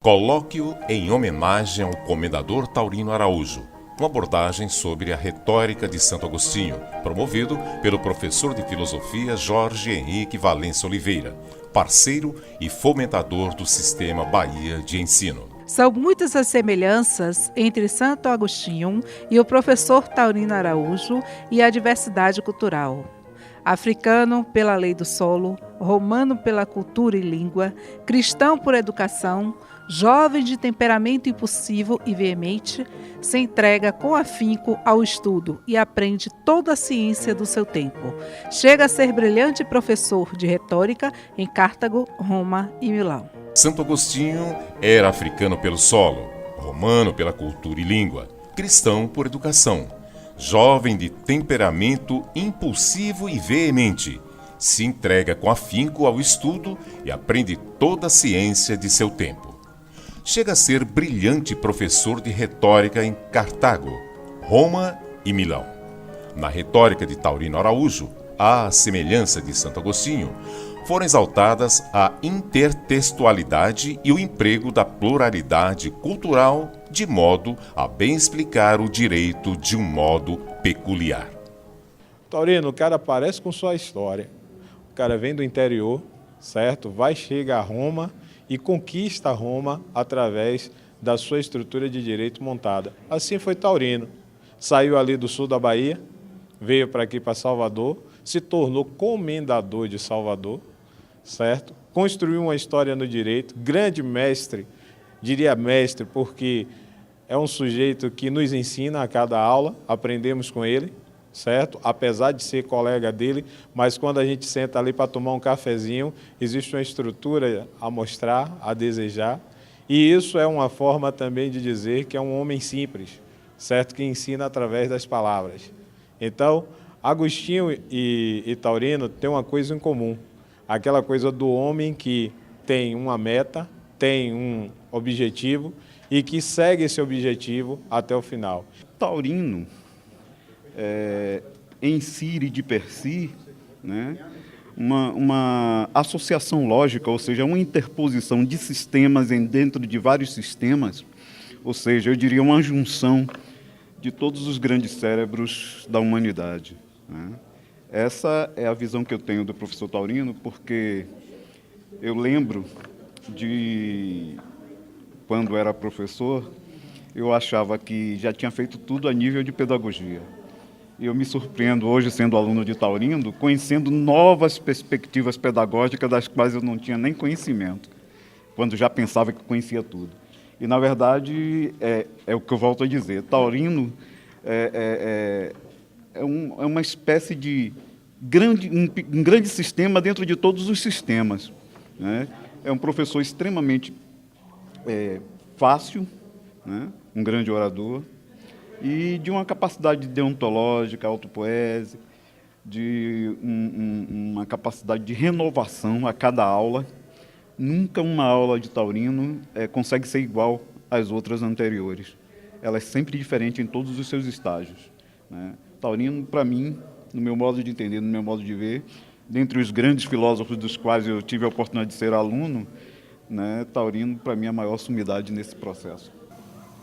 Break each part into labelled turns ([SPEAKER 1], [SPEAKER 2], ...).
[SPEAKER 1] Colóquio em homenagem ao Comendador Taurino Araújo, uma abordagem sobre a retórica de Santo Agostinho, promovido pelo professor de filosofia Jorge Henrique Valença Oliveira, parceiro e fomentador do Sistema Bahia de Ensino.
[SPEAKER 2] São muitas as semelhanças entre Santo Agostinho e o professor Taurino Araújo e a diversidade cultural. Africano pela lei do solo, romano pela cultura e língua, cristão por educação, jovem de temperamento impulsivo e veemente, se entrega com afinco ao estudo e aprende toda a ciência do seu tempo. Chega a ser brilhante professor de retórica em Cartago, Roma e Milão.
[SPEAKER 1] Santo Agostinho era africano pelo solo, romano pela cultura e língua, cristão por educação, jovem de temperamento impulsivo e veemente, se entrega com afinco ao estudo e aprende toda a ciência de seu tempo. Chega a ser brilhante professor de retórica em Cartago, Roma e Milão. Na retórica de Taurino Araújo, à semelhança de Santo Agostinho, foram exaltadas a intertextualidade e o emprego da pluralidade cultural de modo a bem explicar o direito de um modo peculiar.
[SPEAKER 3] Taurino, o cara aparece com sua história. O cara vem do interior, certo? Chega a Roma e conquista Roma através da sua estrutura de direito montada. Assim foi Taurino. Saiu ali do sul da Bahia, veio para aqui, para Salvador, se tornou comendador de Salvador, certo? Construiu uma história no direito, grande mestre, diria mestre, porque é um sujeito que nos ensina a cada aula, aprendemos com ele, certo? Apesar de ser colega dele, mas quando a gente senta ali para tomar um cafezinho, existe uma estrutura a mostrar, a desejar, e isso é uma forma também de dizer que é um homem simples, certo? Que ensina através das palavras. Então, Agostinho e Taurino têm uma coisa em comum, aquela coisa do homem que tem uma meta, tem um objetivo e que segue esse objetivo até o final.
[SPEAKER 4] Taurino, em si e de per si, né, uma associação lógica, ou seja, uma interposição de sistemas dentro de vários sistemas, ou seja, eu diria uma junção de todos os grandes cérebros da humanidade, né? Essa é a visão que eu tenho do professor Taurino, porque eu lembro de quando era professor, eu achava que já tinha feito tudo a nível de pedagogia. E eu me surpreendo hoje, sendo aluno de Taurino, conhecendo novas perspectivas pedagógicas das quais eu não tinha nem conhecimento, quando já pensava que conhecia tudo. E, na verdade, é o que eu volto a dizer, Taurino é uma espécie de um grande sistema dentro de todos os sistemas, né? É um professor extremamente fácil, né? Um grande orador, e de uma capacidade deontológica, autopoese, de uma capacidade de renovação a cada aula. Nunca uma aula de Taurino consegue ser igual às outras anteriores. Ela é sempre diferente em todos os seus estágios, né? Taurino, para mim, no meu modo de entender, no meu modo de ver, dentre os grandes filósofos dos quais eu tive a oportunidade de ser aluno, né, Taurino, para mim, é a maior sumidade nesse processo.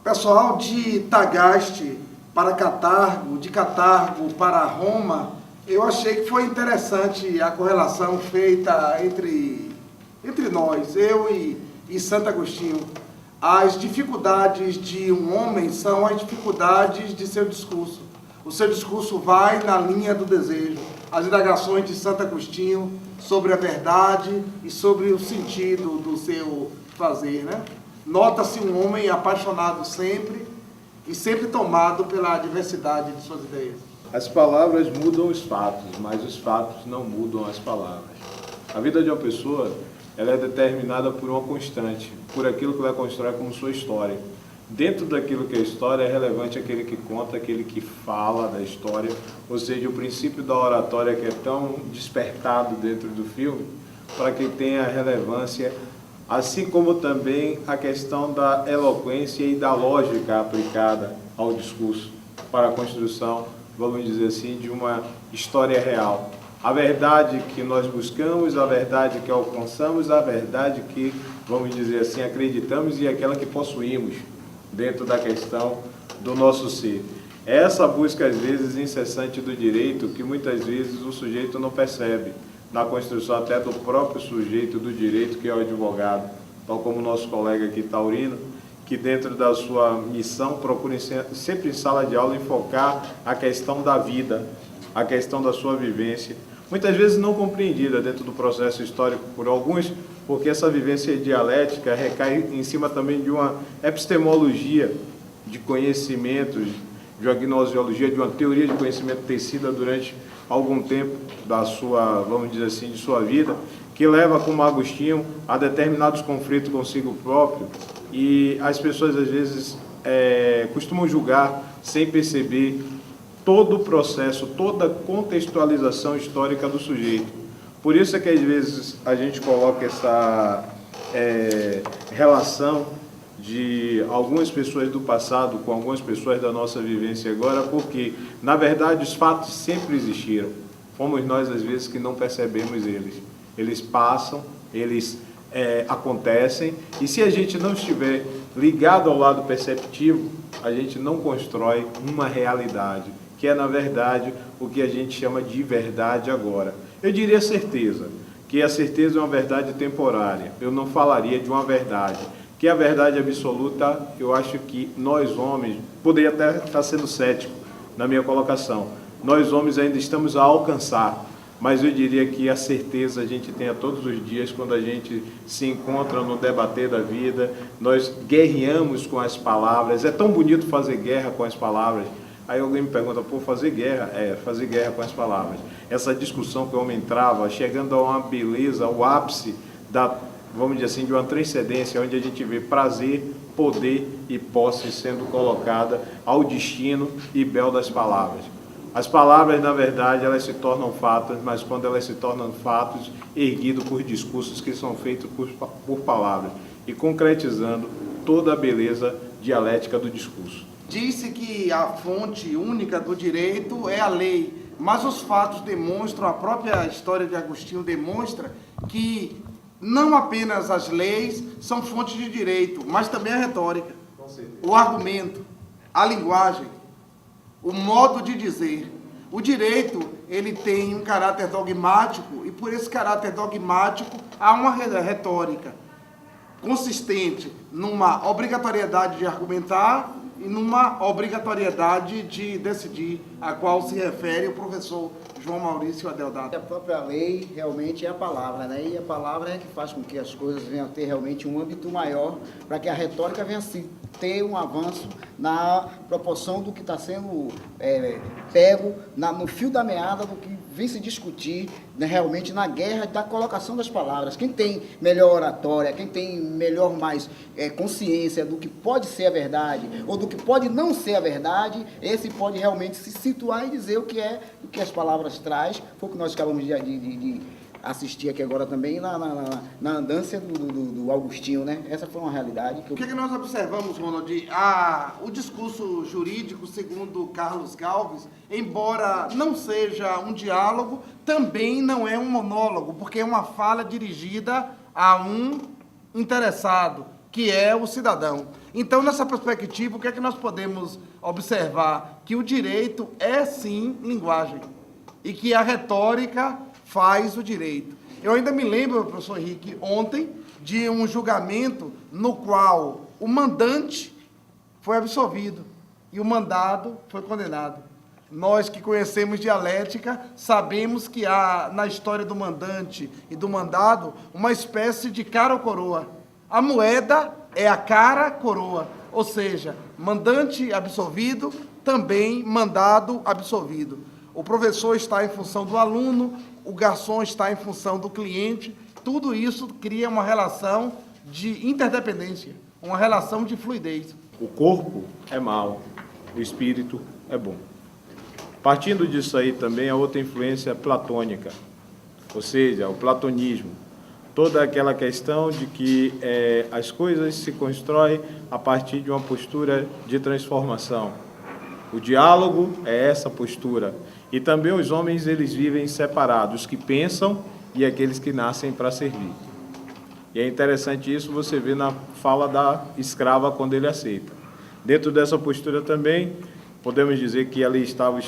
[SPEAKER 5] Pessoal de Tagaste para Catargo, de Catargo para Roma, eu achei que foi interessante a correlação feita entre nós, eu e Santo Agostinho. As dificuldades de um homem são as dificuldades de seu discurso. O seu discurso vai na linha do desejo. As indagações de Santo Agostinho sobre a verdade e sobre o sentido do seu fazer, né? Nota-se um homem apaixonado sempre e sempre tomado pela diversidade de suas ideias.
[SPEAKER 3] As palavras mudam os fatos, mas os fatos não mudam as palavras. A vida de uma pessoa, ela é determinada por uma constante, por aquilo que ela constrói como sua história. Dentro daquilo que é história, é relevante aquele que conta, aquele que fala da história, ou seja, o princípio da oratória que é tão despertado dentro do filme, para que tenha relevância, assim como também a questão da eloquência e da lógica aplicada ao discurso, para a construção, vamos dizer assim, de uma história real. A verdade que nós buscamos, a verdade que alcançamos, a verdade que, vamos dizer assim, acreditamos e aquela que possuímos dentro da questão do nosso ser. Essa busca, às vezes, incessante do direito, que muitas vezes o sujeito não percebe, na construção até do próprio sujeito do direito, que é o advogado, tal como o nosso colega aqui, Taurino, que dentro da sua missão procura sempre em sala de aula enfocar a questão da vida, a questão da sua vivência, muitas vezes não compreendida dentro do processo histórico por alguns, porque essa vivência dialética recai em cima também de uma epistemologia de conhecimentos, de uma gnoseologia, de uma teoria de conhecimento tecida durante algum tempo da sua, vamos dizer assim, de sua vida, que leva, como Agostinho, a determinados conflitos consigo próprio, e as pessoas às vezes costumam julgar sem perceber todo o processo, toda a contextualização histórica do sujeito. Por isso é que às vezes a gente coloca essa relação de algumas pessoas do passado com algumas pessoas da nossa vivência agora, porque, na verdade, os fatos sempre existiram. Fomos nós, às vezes, que não percebemos eles. Eles passam, eles acontecem, e se a gente não estiver ligado ao lado perceptivo, a gente não constrói uma realidade, que é, na verdade, o que a gente chama de verdade agora. Eu diria certeza, que a certeza é uma verdade temporária. Eu não falaria de uma verdade. Que a verdade absoluta, eu acho que nós homens, poderia até estar sendo cético na minha colocação, nós homens ainda estamos a alcançar, mas eu diria que a certeza a gente tem a todos os dias quando a gente se encontra no debater da vida, nós guerreamos com as palavras, é tão bonito fazer guerra com as palavras. Aí alguém me pergunta, pô, fazer guerra? Fazer guerra com as palavras. Essa discussão que o homem trava, chegando a uma beleza, ao ápice da, vamos dizer assim, de uma transcendência, onde a gente vê prazer, poder e posse sendo colocada ao destino e bel das palavras. As palavras, na verdade, elas se tornam fatos, mas quando elas se tornam fatos, erguidos por discursos que são feitos por palavras, e concretizando toda a beleza dialética do discurso.
[SPEAKER 5] Disse que a fonte única do direito é a lei, mas os fatos demonstram, a própria história de Agostinho demonstra que não apenas as leis são fontes de direito, mas também a retórica, o argumento, a linguagem, o modo de dizer. O direito, ele tem um caráter dogmático, e por esse caráter dogmático há uma retórica consistente numa obrigatoriedade de argumentar e numa obrigatoriedade de decidir, a qual se refere o professor João Maurício Adeodato.
[SPEAKER 6] A própria lei realmente é a palavra, né? E a palavra é que faz com que as coisas venham a ter realmente um âmbito maior, para que a retórica venha a ter um avanço na proporção do que está sendo pego no fio da meada do que vem se discutir, né, realmente na guerra da colocação das palavras. Quem tem melhor oratória, quem tem mais consciência do que pode ser a verdade ou do que pode não ser a verdade, esse pode realmente se situar e dizer o que as palavras traz. Foi o que nós acabamos de assistir aqui agora também na andância do Agostinho, né? Essa foi uma realidade.
[SPEAKER 5] O que nós observamos, Ronald? O discurso jurídico, segundo Carlos Galvez, embora não seja um diálogo, também não é um monólogo, porque é uma fala dirigida a um interessado, que é o cidadão. Então, nessa perspectiva, o que é que nós podemos observar? Que o direito é, sim, linguagem, e que a retórica faz o direito. Eu ainda me lembro, professor Henrique, ontem, de um julgamento no qual o mandante foi absolvido e o mandado foi condenado. Nós que conhecemos dialética, sabemos que há na história do mandante e do mandado uma espécie de cara ou coroa. A moeda é a cara coroa, ou seja, mandante absolvido, também mandado absolvido. O professor está em função do aluno, o garçom está em função do cliente, tudo isso cria uma relação de interdependência, uma relação de fluidez.
[SPEAKER 3] O corpo é mau, o espírito é bom. Partindo disso aí também a outra influência platônica, ou seja, o platonismo. Toda aquela questão de que as coisas se constroem a partir de uma postura de transformação. O diálogo é essa postura. E também os homens, eles vivem separados, os que pensam e aqueles que nascem para servir. E é interessante isso, você vê na fala da escrava quando ele aceita. Dentro dessa postura também, podemos dizer que ali estava o